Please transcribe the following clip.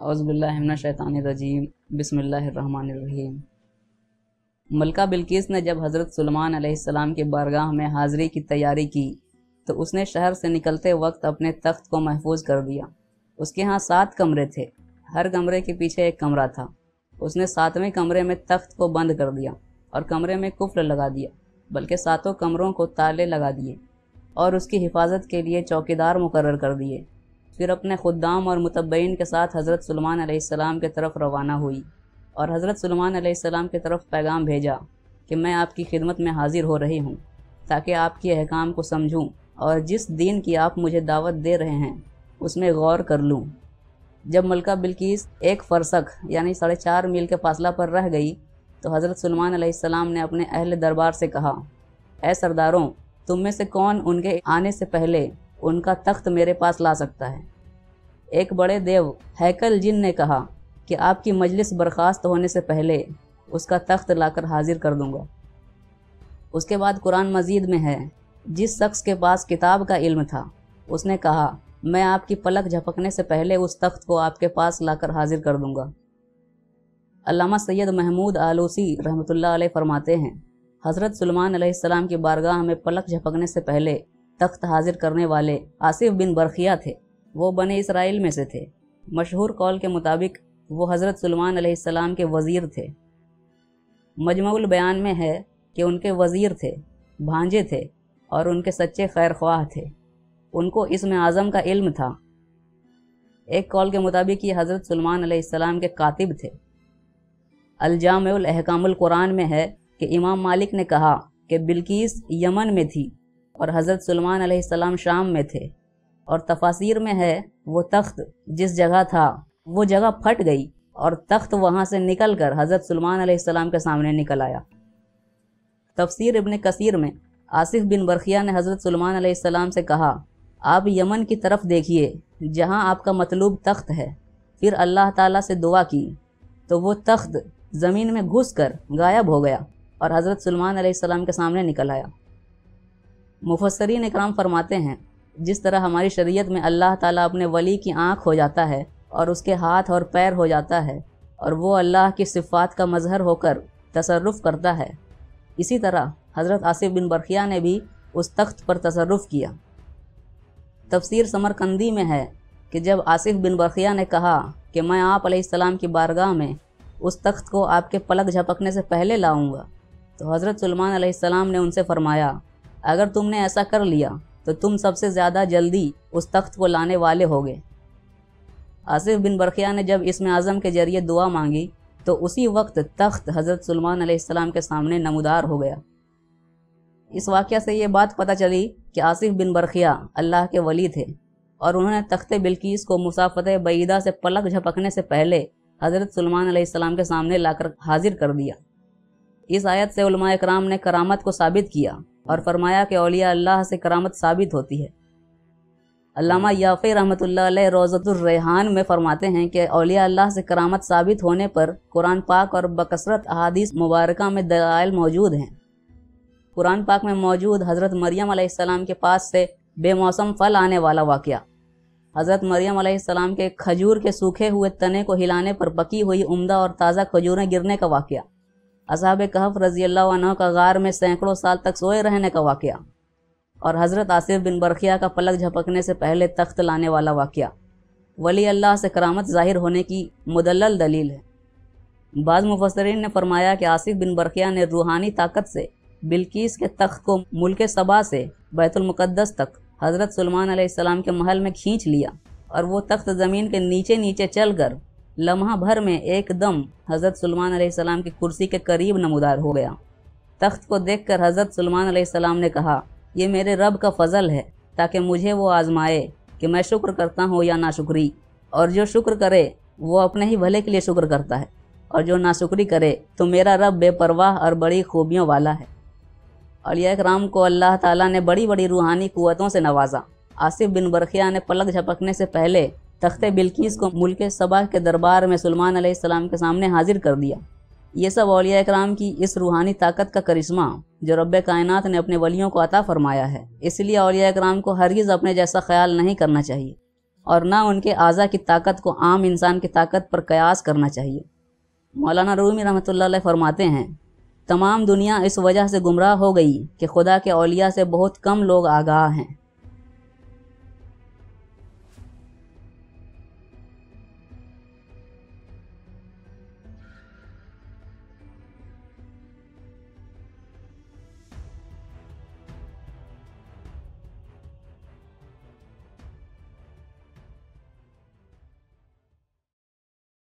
اعوذ باللہ من الشیطان الرجیم بسم اللہ الرحمن الرحیم۔ ملکہ بلقیس نے جب حضرت سلیمان علیہ السلام کی بارگاہ میں حاضری کی تیاری کی تو اس نے شہر سے نکلتے وقت اپنے تخت کو محفوظ کر دیا۔ اس کے ہاں 7 کمرے تھے، ہر کمرے کے پیچھے ایک کمرہ تھا۔ اس نے 7ویں کمرے میں تخت کو بند کر دیا اور کمرے میں قفل لگا دیا، بلکہ 7 کمروں کو تالے لگا دیے اور اس کی حفاظت کے لیے چوکیدار مقرر کر دیے۔ پھر اپنے خدام اور متبعین کے ساتھ حضرت سلیمان علیہ السلام کی طرف روانہ ہوئی اور حضرت سلیمان علیہ السلام کی طرف پیغام بھیجا کہ میں آپ کی خدمت میں حاضر ہو رہی ہوں تاکہ آپ کے احکام کو سمجھوں اور جس دین کی آپ مجھے دعوت دے رہے ہیں اس میں غور کر لوں۔ جب ملکہ بلقیس 1 فرسخ یعنی 4.5 میل کے فاصلہ پر رہ گئی تو حضرت سلیمان علیہ السلام نے اپنے اہل دربار سے کہا، اے سرداروں، تم میں سے کون ان کے آنے سے پہلے ان کا تخت میرے پاس لا سکتا ہے؟ ایک بڑے دیو ہیکل جن نے کہا کہ آپ کی مجلس برخاست ہونے سے پہلے اس کا تخت لا کر حاضر کر دوں گا۔ اس کے بعد قرآن مجید میں ہے، جس شخص کے پاس کتاب کا علم تھا اس نے کہا، میں آپ کی پلک جھپکنے سے پہلے اس تخت کو آپ کے پاس لا کر حاضر کر دوں گا۔ علامہ سید محمود آلوسی رحمۃ اللہ علیہ فرماتے ہیں، حضرت سلیمان علیہ السلام کی بارگاہ میں پلک جھپکنے سے پہلے تخت حاضر کرنے والے آصف بن برخیہ تھے۔ وہ بنی اسرائیل میں سے تھے۔ مشہور قول کے مطابق وہ حضرت سلیمان علیہ السلام کے وزیر تھے۔ مجمع البیان میں ہے کہ ان کے وزیر تھے، بھانجے تھے اور ان کے سچے خیر خواہ تھے۔ ان کو اسم اعظم کا علم تھا۔ ایک قول کے مطابق یہ حضرت سلیمان علیہ السلام کے کاتب تھے۔ الجامع الاحکام القرآن میں ہے کہ امام مالک نے کہا کہ بلقیس یمن میں تھی اور حضرت سلیمان علیہ السلام شام میں تھے، اور تفاسیر میں ہے وہ تخت جس جگہ تھا وہ جگہ پھٹ گئی اور تخت وہاں سے نکل کر حضرت سلیمان علیہ السلام کے سامنے نکل آیا۔ تفسیر ابن کثیر میں آصف بن برخیہ نے حضرت سلیمان علیہ السلام سے کہا، آپ یمن کی طرف دیکھیے جہاں آپ کا مطلوب تخت ہے۔ پھر اللہ تعالیٰ سے دعا کی تو وہ تخت زمین میں گھس کر غائب ہو گیا اور حضرت سلیمان علیہ السلام کے سامنے نکل آیا۔ مفسرین اکرام فرماتے ہیں، جس طرح ہماری شریعت میں اللہ تعالیٰ اپنے ولی کی آنکھ ہو جاتا ہے اور اس کے ہاتھ اور پیر ہو جاتا ہے اور وہ اللہ کی صفات کا مظہر ہو کر تصرف کرتا ہے، اسی طرح حضرت آصف بن برخیہ نے بھی اس تخت پر تصرف کیا۔ تفسیر سمرقندی میں ہے کہ جب آصف بن برخیہ نے کہا کہ میں آپ علیہ السلام کی بارگاہ میں اس تخت کو آپ کے پلک جھپکنے سے پہلے لاؤں گا، تو حضرت سلیمان علیہ السلام نے ان سے فرمایا، اگر تم نے ایسا کر لیا تو تم سب سے زیادہ جلدی اس تخت کو لانے والے ہوگے۔ آصف بن برخیہ نے جب اسم اعظم کے ذریعے دعا مانگی تو اسی وقت تخت حضرت سلیمان علیہ السلام کے سامنے نمودار ہو گیا۔ اس واقعہ سے یہ بات پتہ چلی کہ آصف بن برخیہ اللہ کے ولی تھے اور انہوں نے تخت بلقیس کو مسافت بعیدہ سے پلک جھپکنے سے پہلے حضرت سلیمان علیہ السلام کے سامنے لا کر حاضر کر دیا۔ اس آیت سے علماء اکرام نے کرامت کو ثابت کیا اور فرمایا کہ اولیاء اللہ سے کرامت ثابت ہوتی ہے۔ علامہ یافعی رحمۃ اللہ علیہ روضۃ الریحان میں فرماتے ہیں کہ اولیاء اللہ سے کرامت ثابت ہونے پر قرآن پاک اور بکثرت احادیث مبارکہ میں دلائل موجود ہیں۔ قرآن پاک میں موجود حضرت مریم علیہ السلام کے پاس سے بے موسم پھل آنے والا واقعہ، حضرت مریم علیہ السلام کے کھجور کے سوکھے ہوئے تنے کو ہلانے پر پکی ہوئی عمدہ اور تازہ کھجوریں گرنے کا واقعہ، اصحاب کہف رضی اللہ عنہ کا غار میں سینکڑوں سال تک سوئے رہنے کا واقعہ، اور حضرت آصف بن برخیہ کا پلک جھپکنے سے پہلے تخت لانے والا واقعہ ولی اللہ سے کرامت ظاہر ہونے کی مدلل دلیل ہے۔ بعض مفسرین نے فرمایا کہ آصف بن برخیہ نے روحانی طاقت سے بلقیس کے تخت کو ملک سبا سے بیت المقدس تک حضرت سلیمان علیہ السلام کے محل میں کھینچ لیا، اور وہ تخت زمین کے نیچے نیچے چل کر لمحہ بھر میں ایک دم حضرت سلیمان علیہ السلام کی کرسی کے قریب نمودار ہو گیا۔ تخت کو دیکھ کر حضرت سلیمان علیہ السلام نے کہا، یہ میرے رب کا فضل ہے تاکہ مجھے وہ آزمائے کہ میں شکر کرتا ہوں یا ناشکری، اور جو شکر کرے وہ اپنے ہی بھلے کے لیے شکر کرتا ہے، اور جو ناشکری کرے تو میرا رب بے پرواہ اور بڑی خوبیوں والا ہے۔ اولیاء اکرام کو اللہ تعالیٰ نے بڑی بڑی روحانی قوتوں سے نوازا۔ آصف بن برخیہ نے پلک جھپکنے سے پہلے تخت بلقیس کو ملک سبا کے دربار میں سلیمان علیہ السلام کے سامنے حاضر کر دیا۔ یہ سب اولیاء اکرام کی اس روحانی طاقت کا کرشمہ جو رب کائنات نے اپنے ولیوں کو عطا فرمایا ہے، اس لیے اولیاء اکرام کو ہرگز اپنے جیسا خیال نہیں کرنا چاہیے۔ اور نہ ان کے اعضاء کی طاقت کو عام انسان کی طاقت پر قیاس کرنا چاہیے۔ مولانا رومی رحمۃ اللہ علیہ فرماتے ہیں، تمام دنیا اس وجہ سے گمراہ ہو گئی کہ خدا کے اولیاء سے بہت کم لوگ آگاہ ہیں۔